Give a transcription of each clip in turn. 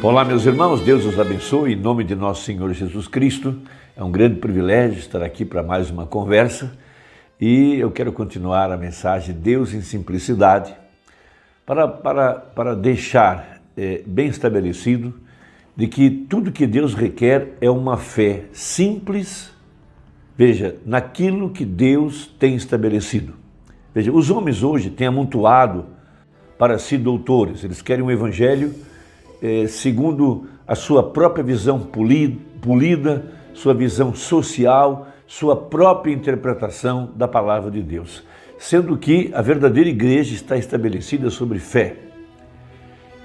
Olá, meus irmãos, Deus os abençoe, em nome de nosso Senhor Jesus Cristo. É um grande privilégio estar aqui para mais uma conversa e eu quero continuar a mensagem Deus em Simplicidade para deixar bem estabelecido de que tudo que Deus requer é uma fé simples, veja, naquilo que Deus tem estabelecido. Veja, os homens hoje têm amontoado para si doutores, eles querem um evangelho segundo a sua própria visão polida, sua visão social, sua própria interpretação da palavra de Deus. Sendo que a verdadeira igreja está estabelecida sobre fé.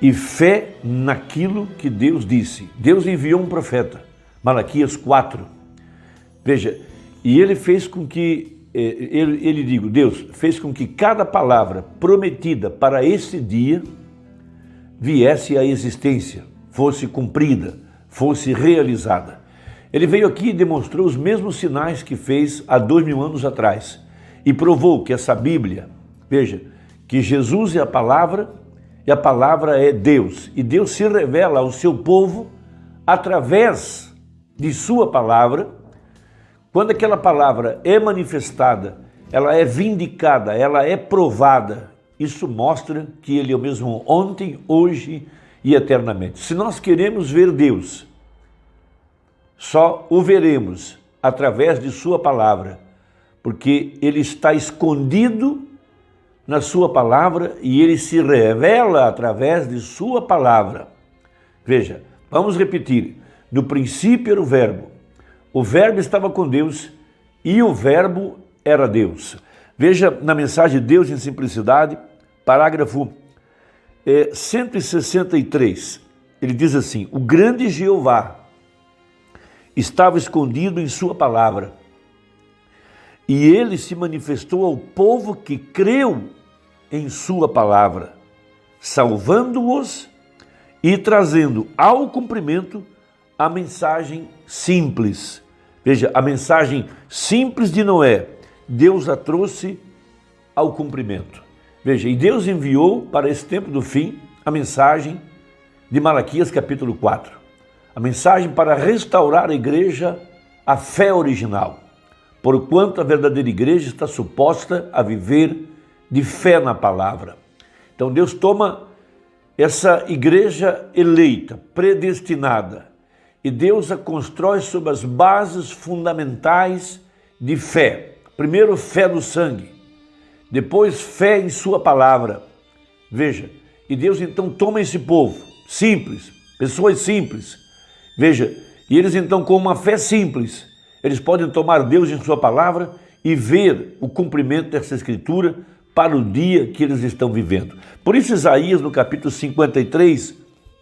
E fé naquilo que Deus disse. Deus enviou um profeta, Malaquias 4. Veja, e ele fez com que, Deus fez com que cada palavra prometida para esse dia viesse à existência, fosse cumprida, fosse realizada. Ele veio aqui e demonstrou os mesmos sinais que fez há 2000 anos atrás e provou que essa Bíblia, veja, que Jesus é a palavra e a palavra é Deus. E Deus se revela ao seu povo através de sua palavra. Quando aquela palavra é manifestada, ela é vindicada, ela é provada. Isso mostra que Ele é o mesmo ontem, hoje e eternamente. Se nós queremos ver Deus, só o veremos através de sua palavra, porque Ele está escondido na sua palavra e Ele se revela através de sua palavra. Veja, vamos repetir. No princípio era o Verbo estava com Deus e o Verbo era Deus. Veja na mensagem Deus em Simplicidade, parágrafo 163, ele diz assim: o grande Jeová estava escondido em sua palavra, e ele se manifestou ao povo que creu em sua palavra, salvando-os e trazendo ao cumprimento a mensagem simples. Veja, a mensagem simples de Noé, Deus a trouxe ao cumprimento. Veja, e Deus enviou para esse tempo do fim a mensagem de Malaquias capítulo 4. A mensagem para restaurar a igreja, a fé original. Porquanto a verdadeira igreja está suposta a viver de fé na palavra. Então Deus toma essa igreja eleita, predestinada, e Deus a constrói sobre as bases fundamentais de fé. Primeiro, fé no sangue. Depois, fé em sua palavra. Veja, e Deus então toma esse povo simples, pessoas simples. Veja, e eles então com uma fé simples, eles podem tomar Deus em sua palavra e ver o cumprimento dessa escritura para o dia que eles estão vivendo. Por isso Isaías, no capítulo 53,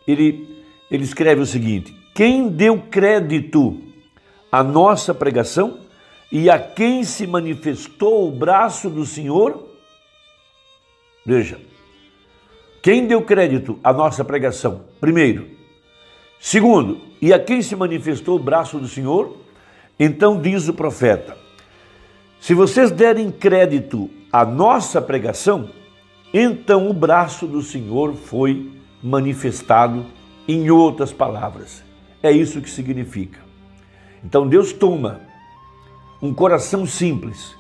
ele escreve o seguinte: quem deu crédito à nossa pregação e a quem se manifestou o braço do Senhor? Veja, quem deu crédito à nossa pregação? Primeiro. Segundo, e a quem se manifestou o braço do Senhor? Então diz o profeta: se vocês derem crédito à nossa pregação, então o braço do Senhor foi manifestado. Em outras palavras, é isso que significa. Então Deus toma um coração simples,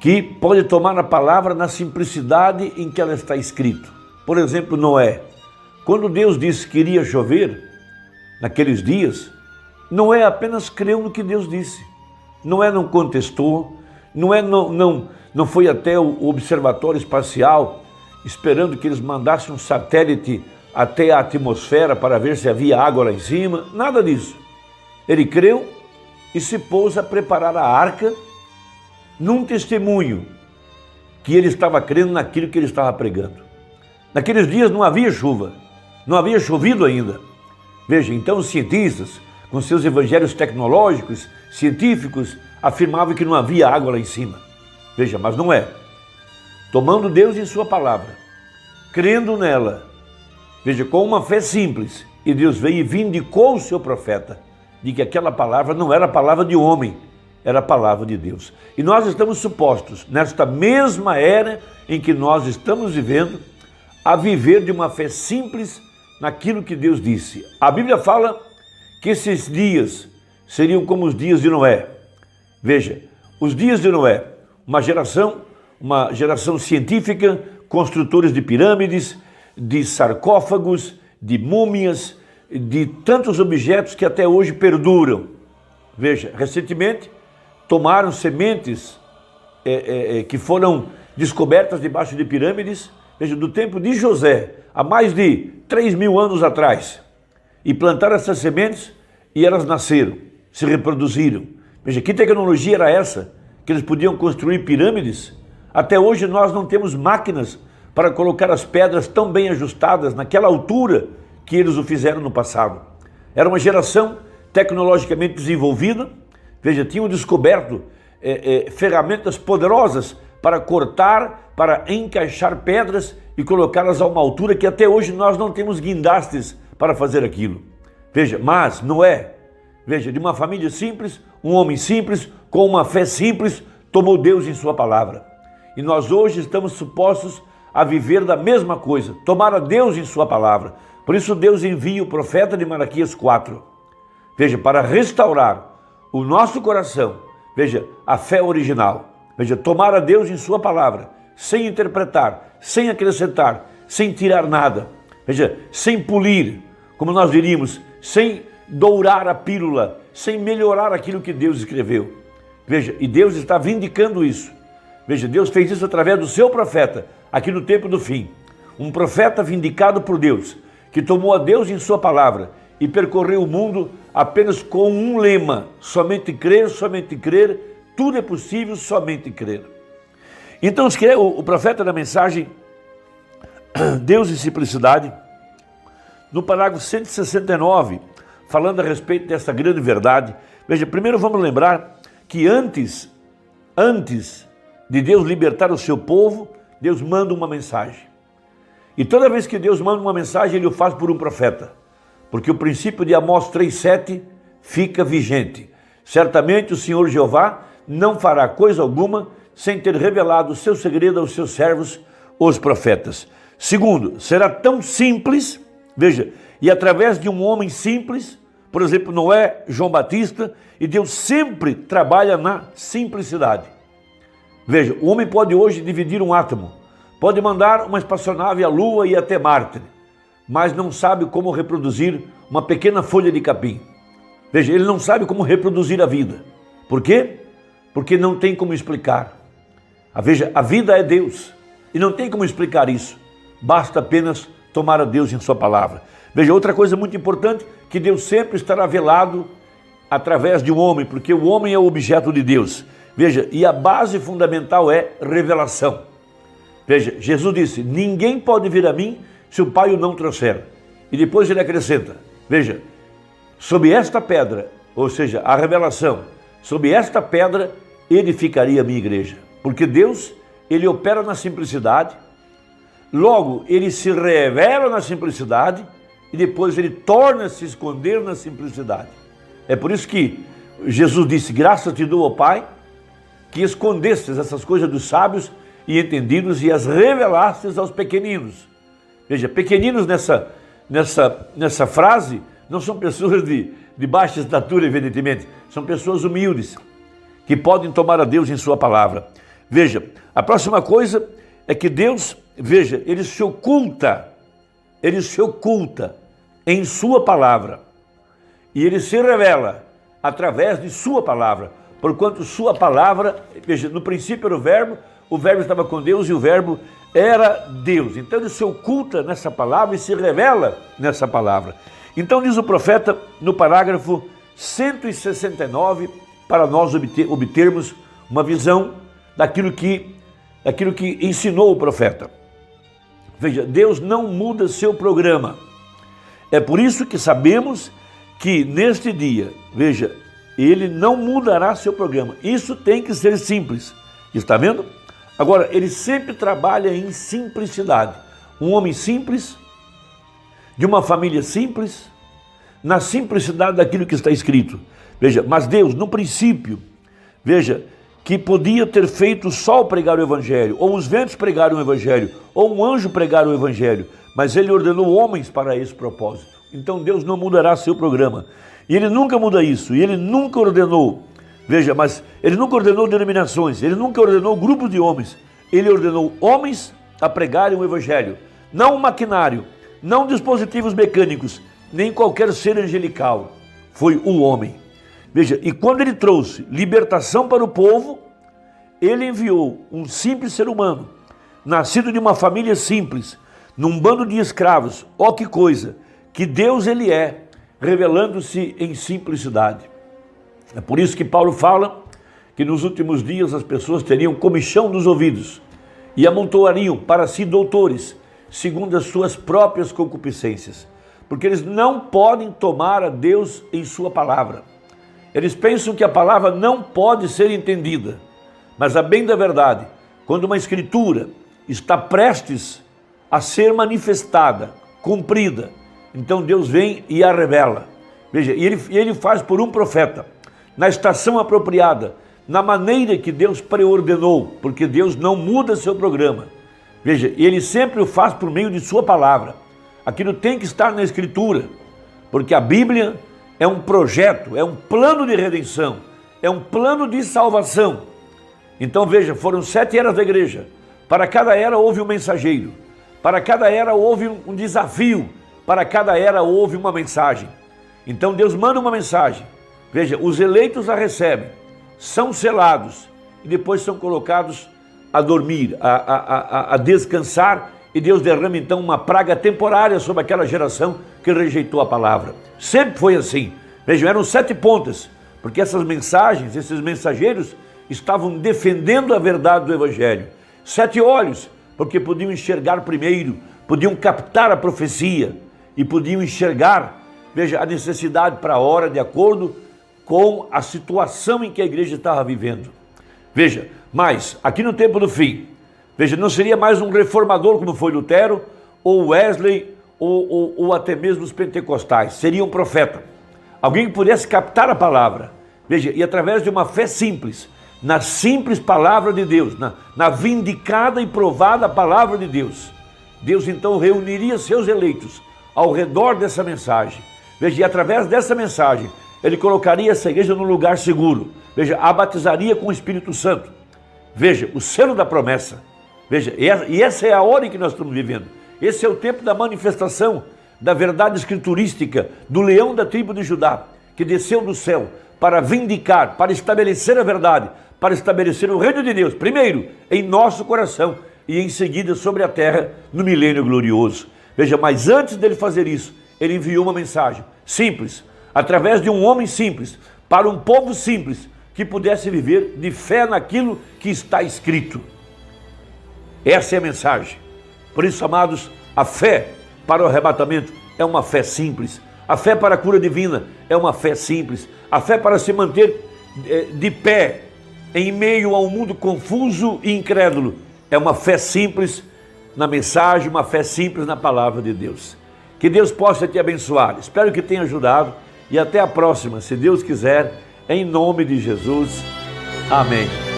que pode tomar a palavra na simplicidade em que ela está escrito. Por exemplo, Noé. Quando Deus disse que iria chover, naqueles dias, Noé apenas creu no que Deus disse. Noé não contestou, Noé não foi até o observatório espacial, esperando que eles mandassem um satélite até a atmosfera para ver se havia água lá em cima, nada disso. Ele creu e se pôs a preparar a arca num testemunho que ele estava crendo naquilo que ele estava pregando. Naqueles dias não havia chuva, não havia chovido ainda. Veja, então os cientistas, com seus evangelhos tecnológicos, científicos, afirmavam que não havia água lá em cima. Veja, mas não é. Tomando Deus em sua palavra, crendo nela, veja, com uma fé simples, e Deus veio e vindicou o seu profeta, de que aquela palavra não era a palavra de homem, era a palavra de Deus. E nós estamos supostos, nesta mesma era em que nós estamos vivendo, a viver de uma fé simples naquilo que Deus disse. A Bíblia fala que esses dias seriam como os dias de Noé. Veja, os dias de Noé, uma geração científica, construtores de pirâmides, de sarcófagos, de múmias, de tantos objetos que até hoje perduram. Veja, recentemente tomaram sementes que foram descobertas debaixo de pirâmides, veja, do tempo de José, há mais de 3.000 anos atrás, e plantaram essas sementes e elas nasceram, se reproduziram. Veja, que tecnologia era essa? Que eles podiam construir pirâmides? Até hoje nós não temos máquinas para colocar as pedras tão bem ajustadas naquela altura que eles o fizeram no passado. Era uma geração tecnologicamente desenvolvida, veja, tinham descoberto ferramentas poderosas para cortar, para encaixar pedras e colocá-las a uma altura que até hoje nós não temos guindastes para fazer aquilo. Veja, mas Noé, veja, de uma família simples, um homem simples, com uma fé simples, tomou Deus em sua palavra. E nós hoje estamos supostos a viver da mesma coisa, tomar a Deus em sua palavra. Por isso Deus envia o profeta de Malaquias 4, veja, para restaurar o nosso coração, veja, a fé original. Veja, tomar a Deus em sua palavra, sem interpretar, sem acrescentar, sem tirar nada. Veja, sem polir, como nós diríamos, sem dourar a pílula, sem melhorar aquilo que Deus escreveu. Veja, e Deus está vindicando isso. Veja, Deus fez isso através do seu profeta, aqui no tempo do fim. Um profeta vindicado por Deus, que tomou a Deus em sua palavra e percorreu o mundo apenas com um lema: somente crer, tudo é possível, somente crer. Então o profeta da mensagem Deus e Simplicidade, no parágrafo 169, falando a respeito dessa grande verdade. Veja, primeiro vamos lembrar que antes de Deus libertar o seu povo, Deus manda uma mensagem. E toda vez que Deus manda uma mensagem, Ele o faz por um profeta. Porque o princípio de Amós 3,7 fica vigente. Certamente o Senhor Jeová não fará coisa alguma sem ter revelado o seu segredo aos seus servos, os profetas. Segundo, será tão simples, veja, e através de um homem simples, por exemplo, Noé, João Batista, e Deus sempre trabalha na simplicidade. Veja, o homem pode hoje dividir um átomo, pode mandar uma espaçonave à Lua e até Marte, mas não sabe como reproduzir uma pequena folha de capim. Veja, ele não sabe como reproduzir a vida. Por quê? Porque não tem como explicar. Veja, a vida é Deus e não tem como explicar isso. Basta apenas tomar a Deus em sua palavra. Veja, outra coisa muito importante, que Deus sempre estará velado através de um homem, porque o homem é o objeto de Deus. Veja, e a base fundamental é revelação. Veja, Jesus disse: ninguém pode vir a mim se o Pai o não trouxer. E depois ele acrescenta, veja, sob esta pedra, ou seja, a revelação, sob esta pedra edificaria a minha igreja. Porque Deus, Ele opera na simplicidade, logo Ele se revela na simplicidade e depois Ele torna-se esconder na simplicidade. É por isso que Jesus disse: graças te dou, ó Pai, que escondestes essas coisas dos sábios e entendidos e as revelastes aos pequeninos. Veja, pequeninos nessa frase não são pessoas de baixa estatura, evidentemente, são pessoas humildes, que podem tomar a Deus em sua palavra. Veja, a próxima coisa é que Deus, veja, Ele se oculta em sua palavra, e Ele se revela através de sua palavra, porquanto sua palavra, veja, no princípio era o verbo estava com Deus e o verbo era Deus. Então Ele se oculta nessa palavra e se revela nessa palavra. Então diz o profeta no parágrafo 169, para nós obtermos uma visão daquilo que ensinou o profeta. Veja, Deus não muda seu programa. É por isso que sabemos que neste dia, veja, Ele não mudará seu programa. Isso tem que ser simples. Está vendo? Agora, Ele sempre trabalha em simplicidade. Um homem simples, de uma família simples, na simplicidade daquilo que está escrito. Veja, mas Deus, no princípio, veja, que podia ter feito o sol pregar o evangelho, ou os ventos pregarem o evangelho, ou um anjo pregar o evangelho, mas ele ordenou homens para esse propósito. Então Deus não mudará seu programa. E ele nunca muda isso, e ele nunca ordenou, veja, mas ele nunca ordenou denominações, ele nunca ordenou grupos de homens, ele ordenou homens a pregarem o evangelho, não um maquinário, não dispositivos mecânicos, nem qualquer ser angelical, foi o homem. Veja, e quando ele trouxe libertação para o povo, ele enviou um simples ser humano, nascido de uma família simples, num bando de escravos. Ó que coisa, que Deus ele é, revelando-se em simplicidade. É por isso que Paulo fala que nos últimos dias as pessoas teriam comichão dos ouvidos e amontoariam para si doutores, segundo as suas próprias concupiscências, porque eles não podem tomar a Deus em sua palavra. Eles pensam que a palavra não pode ser entendida, mas a bem da verdade, quando uma escritura está prestes a ser manifestada, cumprida, então Deus vem e a revela. Veja, e ele faz por um profeta, na estação apropriada, na maneira que Deus preordenou, porque Deus não muda seu programa. Veja, ele sempre o faz por meio de sua palavra. Aquilo tem que estar na escritura, porque a Bíblia é um projeto, é um plano de redenção, é um plano de salvação. Então veja, foram 7 eras da igreja. Para cada era houve um mensageiro, para cada era houve um desafio, para cada era houve uma mensagem. Então Deus manda uma mensagem. Veja, os eleitos a recebem, são selados e depois são colocados a dormir, a descansar, e Deus derrama então uma praga temporária sobre aquela geração que rejeitou a palavra. Sempre foi assim. Vejam, eram 7 pontas, porque essas mensagens, esses mensageiros estavam defendendo a verdade do evangelho. 7 olhos, porque podiam enxergar primeiro, podiam captar a profecia e podiam enxergar, veja, a necessidade para a hora de acordo com a situação em que a igreja estava vivendo. Veja, mas aqui no tempo do fim, veja, não seria mais um reformador como foi Lutero, ou Wesley, ou até mesmo os pentecostais. Seria um profeta, alguém que pudesse captar a palavra, veja, e através de uma fé simples, na simples palavra de Deus, na vindicada e provada palavra de Deus, Deus então reuniria seus eleitos ao redor dessa mensagem. Veja, e através dessa mensagem, ele colocaria essa igreja num lugar seguro. Veja, a batizaria com o Espírito Santo. Veja, o selo da promessa. Veja, e essa é a hora em que nós estamos vivendo. Esse é o tempo da manifestação da verdade escriturística do leão da tribo de Judá, que desceu do céu para vindicar, para estabelecer a verdade, para estabelecer o reino de Deus, primeiro em nosso coração e em seguida sobre a terra no milênio glorioso. Veja, mas antes dele fazer isso, ele enviou uma mensagem simples, através de um homem simples, para um povo simples, que pudesse viver de fé naquilo que está escrito. Essa é a mensagem. Por isso, amados, a fé para o arrebatamento é uma fé simples. A fé para a cura divina é uma fé simples. A fé para se manter de pé em meio a um mundo confuso e incrédulo é uma fé simples na mensagem, uma fé simples na palavra de Deus. Que Deus possa te abençoar. Espero que tenha ajudado e até a próxima, se Deus quiser, em nome de Jesus. Amém.